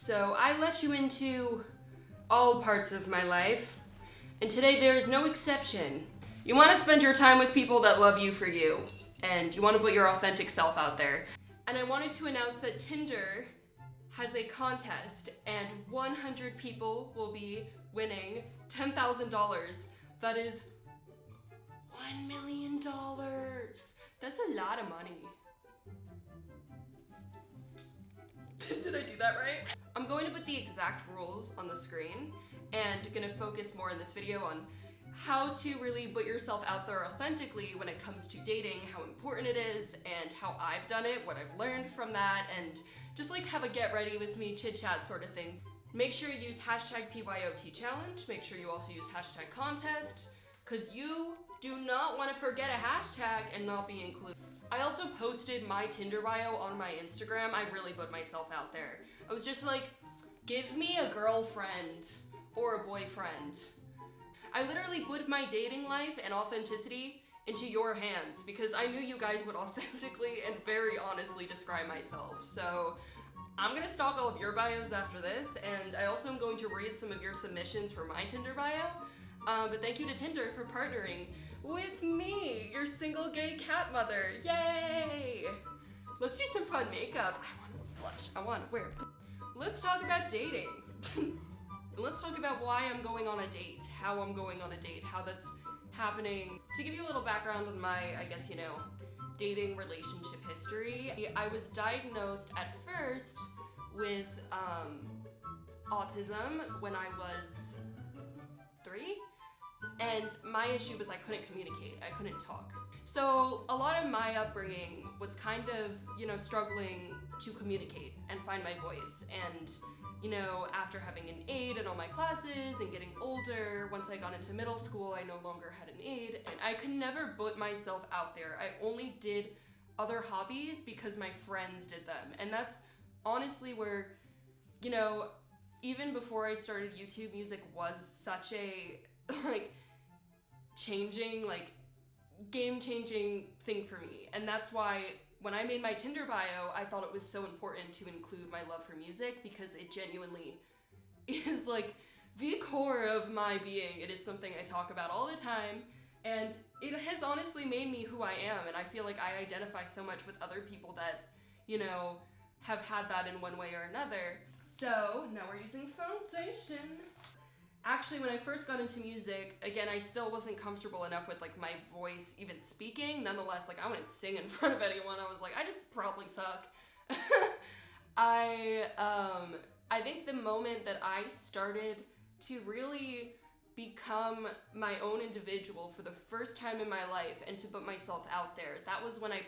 So I let you into all parts of my life, and today there is no exception. You want to spend your time with people that love you for you, and you want to put your authentic self out there. And I wanted to announce that Tinder has a contest, and 100 people will be winning $10,000. That is $1 million. That's a lot of money. Did I do that right? I'm going to put the exact rules on the screen and gonna focus more in this video on how to really put yourself out there authentically when it comes to dating, how important it is, and how I've done it, what I've learned from that, and just like have a get ready with me chit chat sort of thing. Make sure you use hashtag PYOT challenge. Make sure you also use hashtag contest, because you do not want to forget a hashtag and not be included. I also posted my Tinder bio on my Instagram. I really put myself out there. I was just like, give me a girlfriend or a boyfriend. I literally put my dating life and authenticity into your hands because I knew you guys would authentically and very honestly describe myself. So I'm gonna stalk all of your bios after this, and I also am going to read some of your submissions for my Tinder bio. But thank you to Tinder for partnering with me, your single gay cat mother. Yay! Let's do some fun makeup. I want to blush. I want to wear. Let's talk about dating. Let's talk about why I'm going on a date, how I'm going on a date, how that's happening. To give you a little background on my, I guess, dating relationship history, I was diagnosed at first with autism when I was 3. And my issue was I couldn't communicate, I couldn't talk. So a lot of my upbringing was kind of, struggling to communicate and find my voice. And, after having an aide in all my classes and getting older, once I got into middle school, I no longer had an aide. And I could never put myself out there. I only did other hobbies because my friends did them. And that's honestly where, even before I started YouTube, music was such a, game-changing thing for me. And that's why when I made my Tinder bio, I thought it was so important to include my love for music because it genuinely is the core of my being. It is something I talk about all the time, and it has honestly made me who I am, and I feel like I identify so much with other people that, have had that in one way or another. So now we're using foundation. Actually, when I first got into music, again, I still wasn't comfortable enough with my voice even speaking. Nonetheless, I wouldn't sing in front of anyone. I was like, I just probably suck. I think the moment that I started to really become my own individual for the first time in my life and to put myself out there, that was when I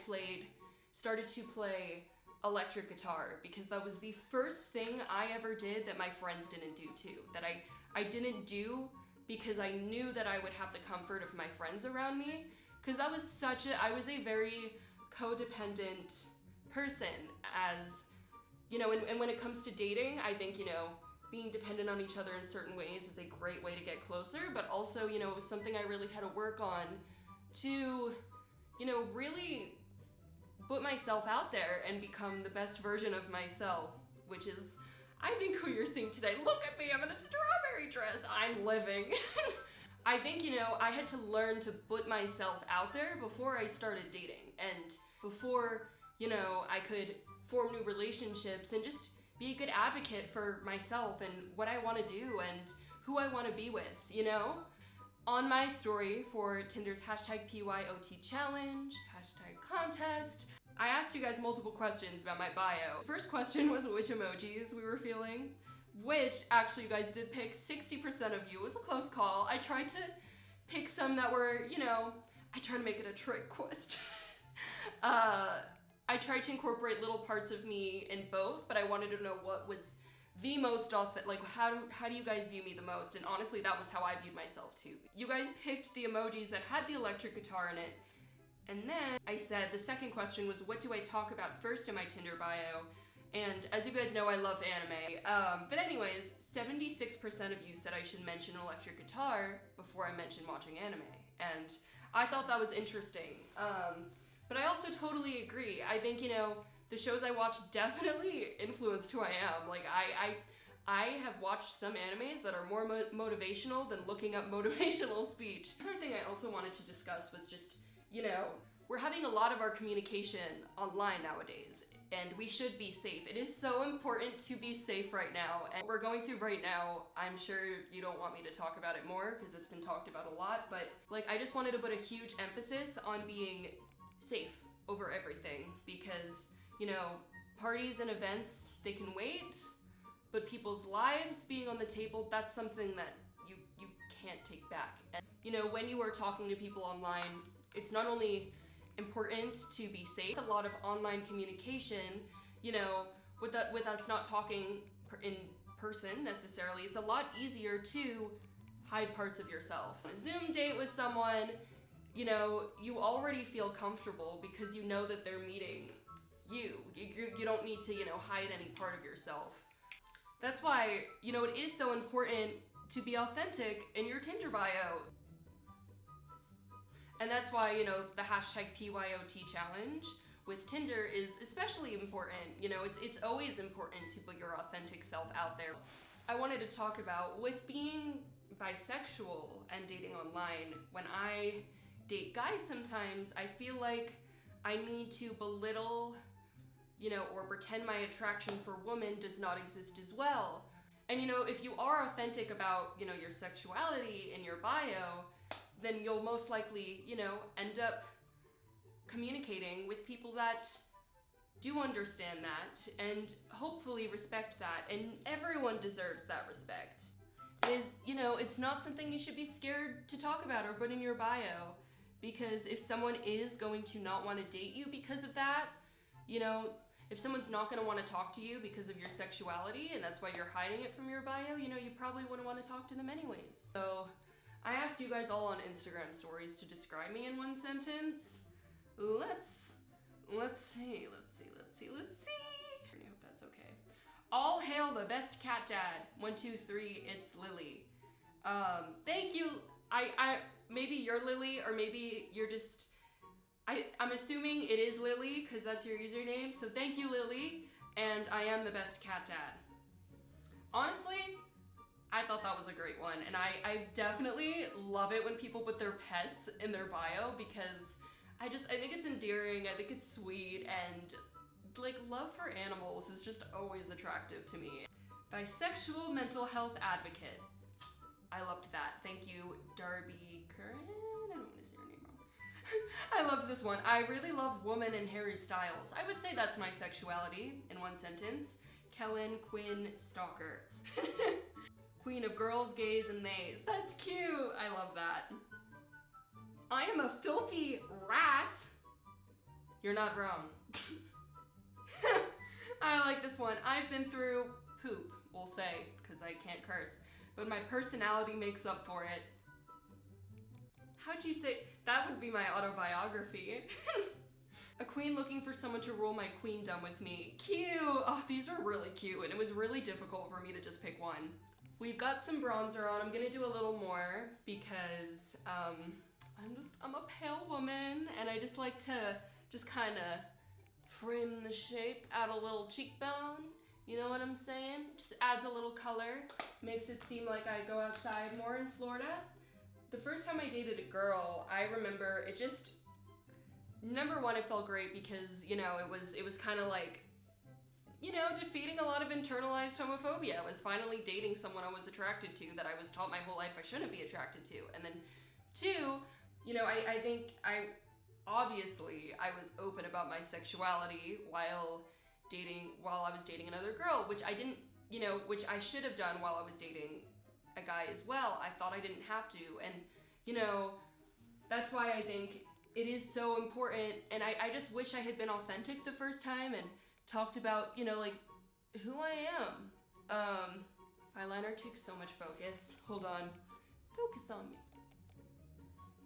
started to play electric guitar, because that was the first thing I ever did that my friends didn't do too, that I didn't do because I knew that I would have the comfort of my friends around me, because that was I was a very codependent person, as, and when it comes to dating, I think, being dependent on each other in certain ways is a great way to get closer, but also, it was something I really had to work on to, really put myself out there and become the best version of myself, which is, I think, who you're seeing today. Look at me, I'm in a strawberry dress. I'm living. I think, I had to learn to put myself out there before I started dating, and before, I could form new relationships and just be a good advocate for myself and what I want to do and who I want to be with, On my story for Tinder's hashtag PYOT challenge, hashtag contest, I asked you guys multiple questions about my bio. The first question was which emojis we were feeling, which actually you guys did pick 60% of you. It was a close call. I tried to pick some that were, I tried to make it a trick question. I tried to incorporate little parts of me in both, but I wanted to know what was the most authentic, how do you guys view me the most? And honestly, that was how I viewed myself too. You guys picked the emojis that had the electric guitar in it. And then I said the second question was, what do I talk about first in my Tinder bio? And as you guys know, I love anime. But anyways, 76% of you said I should mention electric guitar before I mentioned watching anime. And I thought that was interesting. But I also totally agree. I think, the shows I watch definitely influenced who I am. Like, I have watched some animes that are more motivational than looking up motivational speech. Another thing I also wanted to discuss was just, you know, we're having a lot of our communication online nowadays, and we should be safe. It is so important to be safe right now, and we're going through right now. I'm sure you don't want me to talk about it more because it's been talked about a lot, but like, I just wanted to put a huge emphasis on being safe over everything, because, you know, parties and events, they can wait, but people's lives being on the table, that's something that you can't take back. And, you know, when you are talking to people online, it's not only important to be safe, a lot of online communication, you know, with us not talking in person necessarily, it's a lot easier to hide parts of yourself. On a Zoom date with someone, you know, you already feel comfortable because you know that they're meeting you. You don't need to, you know, hide any part of yourself. That's why, you know, it is so important to be authentic in your Tinder bio. And that's why, you know, the hashtag PYOT challenge with Tinder is especially important. You know, it's always important to put your authentic self out there. I wanted to talk about with being bisexual and dating online, when I date guys sometimes, I feel like I need to belittle, you know, or pretend my attraction for women does not exist as well. And, you know, if you are authentic about, you know, your sexuality in your bio, then you'll most likely, you know, end up communicating with people that do understand that and hopefully respect that, and everyone deserves that respect. It is, you know, it's not something you should be scared to talk about or put in your bio, because if someone is going to not want to date you because of that, you know, if someone's not going to want to talk to you because of your sexuality and that's why you're hiding it from your bio, you know, you probably wouldn't want to talk to them anyways. So I asked you guys all on Instagram stories to describe me in one sentence. Let's see. I hope that's okay. All hail the best cat dad. 1, 2, 3, it's Lily. Thank you. I maybe you're Lily, or maybe you're just, I'm assuming it is Lily because that's your username. So thank you, Lily, and I am the best cat dad. Honestly, I thought that was a great one, and I definitely love it when people put their pets in their bio, because I think it's endearing, I think it's sweet, and like, love for animals is just always attractive to me. Bisexual mental health advocate. I loved that. Thank you, Darby Curran. I don't want to say your name wrong. I loved this one. I really love woman and Harry Styles. I would say that's my sexuality in one sentence. Kellen Quinn Stalker. Queen of girls, gays, and theys. That's cute. I love that. I am a filthy rat. You're not wrong. I like this one. I've been through poop, we'll say, because I can't curse, but my personality makes up for it. How'd you say? That would be my autobiography. A queen looking for someone to rule my queendom with me. Cute. Oh, these are really cute, and it was really difficult for me to just pick one. We've got some bronzer on. I'm gonna do a little more because I'm a pale woman, and I just like to just kind of frame the shape, add a little cheekbone. You know what I'm saying? Just adds a little color, makes it seem like I go outside more in Florida. The first time I dated a girl, I remember it just, number one, it felt great because, you know, it was kind of like, you know, defeating a lot of internalized homophobia. I was finally dating someone I was attracted to that I was taught my whole life I shouldn't be attracted to. And then 2, you know, I think I was open about my sexuality while I was dating another girl, which I didn't, you know, which I should have done while I was dating a guy as well. I thought I didn't have to, and, you know, that's why I think it is so important, and I just wish I had been authentic the first time and talked about, you know, like, who I am. Eyeliner takes so much focus. Hold on. Focus on me.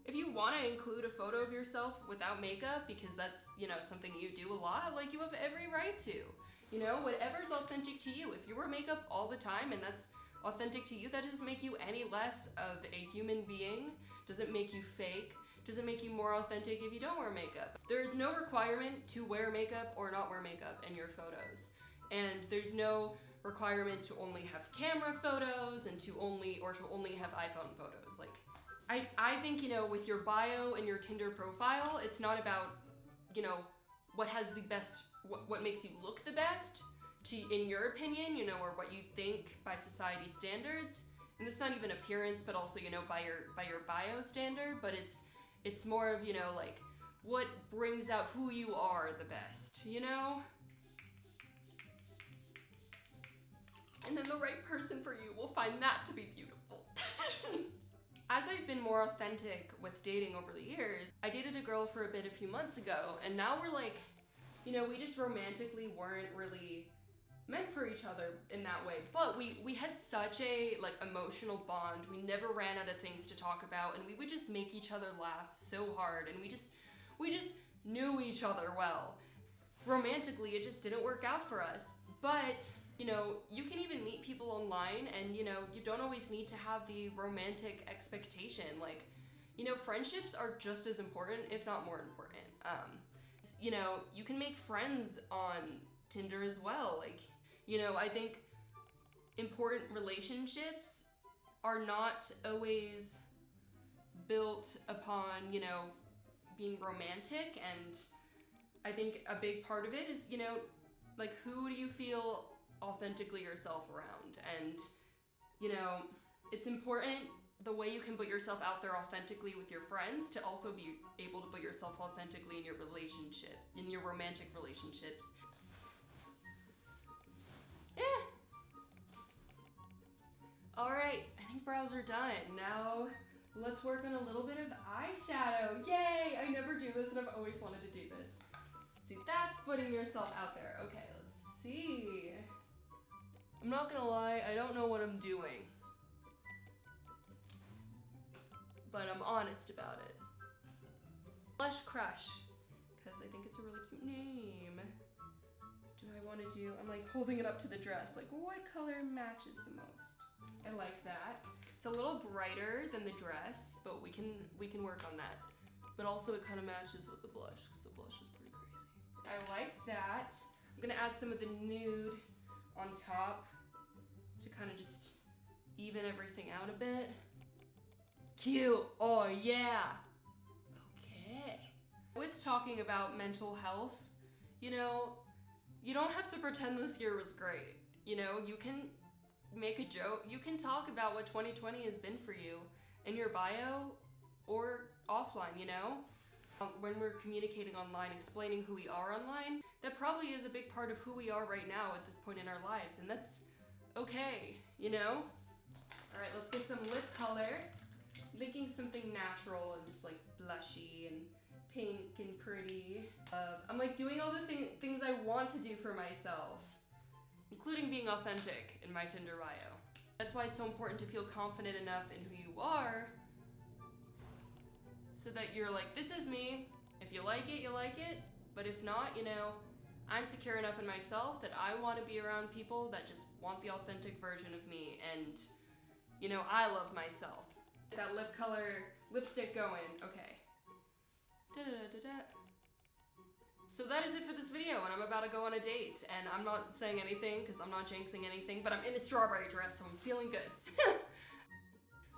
If you want to include a photo of yourself without makeup, because that's, you know, something you do a lot, like, you have every right to. You know, whatever's authentic to you. If you wear makeup all the time and that's authentic to you, that doesn't make you any less of a human being, doesn't make you fake, Does it make you more authentic if you don't wear makeup? There's no requirement to wear makeup or not wear makeup in your photos. And there's no requirement to only have camera photos and to only have iPhone photos. Like, I think, you know, with your bio and your Tinder profile, it's not about, you know, what has the best, what makes you look the best, in your opinion, you know, or what you think by society standards. And it's not even appearance, but also, you know, by your bio standard, but it's more of, you know, like, what brings out who you are the best, you know? And then the right person for you will find that to be beautiful. As I've been more authentic with dating over the years, I dated a girl for a bit a few months ago, and now we're like, you know, we just romantically weren't really meant for each other in that way. But we had such a, like, emotional bond. We never ran out of things to talk about, and we would just make each other laugh so hard, and we just knew each other well. Romantically, it just didn't work out for us. But, you know, you can even meet people online, and, you know, you don't always need to have the romantic expectation. Like, you know, friendships are just as important, if not more important. You know, you can make friends on Tinder as well. Like, you know, I think important relationships are not always built upon, you know, being romantic, and I think a big part of it is, you know, like, who do you feel authentically yourself around? And, you know, it's important the way you can put yourself out there authentically with your friends to also be able to put yourself authentically in your relationship, in your romantic relationships. Yeah. All right, I think brows are done. Now let's work on a little bit of eyeshadow. Yay! I never do this, and I've always wanted to do this. See, that's putting yourself out there. Okay, let's see. I'm not gonna lie, I don't know what I'm doing, but I'm honest about it. Blush Crush, because I think it's a really cute name. Do I want to do, I'm like holding it up to the dress, like what color matches the most? I like that. It's a little brighter than the dress, but we can work on that. But also it kind of matches with the blush, because the blush is pretty crazy. I like that. I'm gonna add some of the nude on top to kind of just even everything out a bit. Cute, oh yeah. Okay. With talking about mental health, you know, you don't have to pretend this year was great. You know, you can make a joke, you can talk about what 2020 has been for you in your bio or offline, you know? When we're communicating online, explaining who we are online, that probably is a big part of who we are right now at this point in our lives, and that's okay, you know? All right, let's get some lip color. I'm thinking something natural and just like blushy and pink and pretty. I'm like doing all the things I want to do for myself, including being authentic in my Tinder bio. That's why it's so important to feel confident enough in who you are, so that you're like, this is me. If you like it, you like it. But if not, you know, I'm secure enough in myself that I want to be around people that just want the authentic version of me. And, you know, I love myself. That lip color, lipstick going, okay. Da-da-da-da-da. So that is it for this video, and I'm about to go on a date, and I'm not saying anything because I'm not jinxing anything, but I'm in a strawberry dress, so I'm feeling good.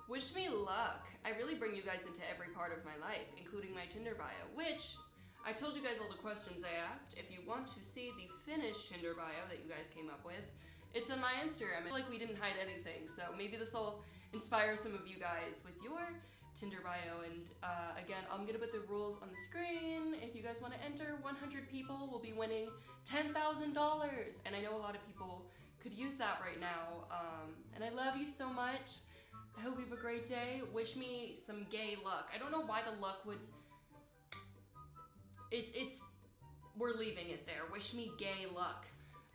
Wish me luck. I really bring you guys into every part of my life, including my Tinder bio, which I told you guys all the questions I asked. If you want to see the finished Tinder bio that you guys came up with, it's on my Instagram. I feel like we didn't hide anything, so maybe this will inspire some of you guys with your Tinder bio. And again, I'm gonna put the rules on the screen. If you guys want to enter, 100 people will be winning $10,000, and I know a lot of people could use that right now. And I love you so much. I hope you have a great day. Wish me some gay luck. I don't know why the luck would... We're leaving it there. Wish me gay luck.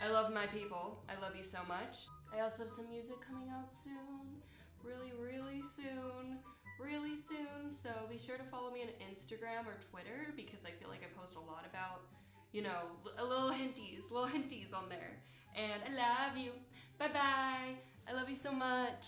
I love my people. I love you so much. I also have some music coming out soon. Really, really soon. Really soon. So be sure to follow me on Instagram or Twitter, because I feel like I post a lot about, you know, little hinties on there. And I love you. Bye-bye. I love you so much.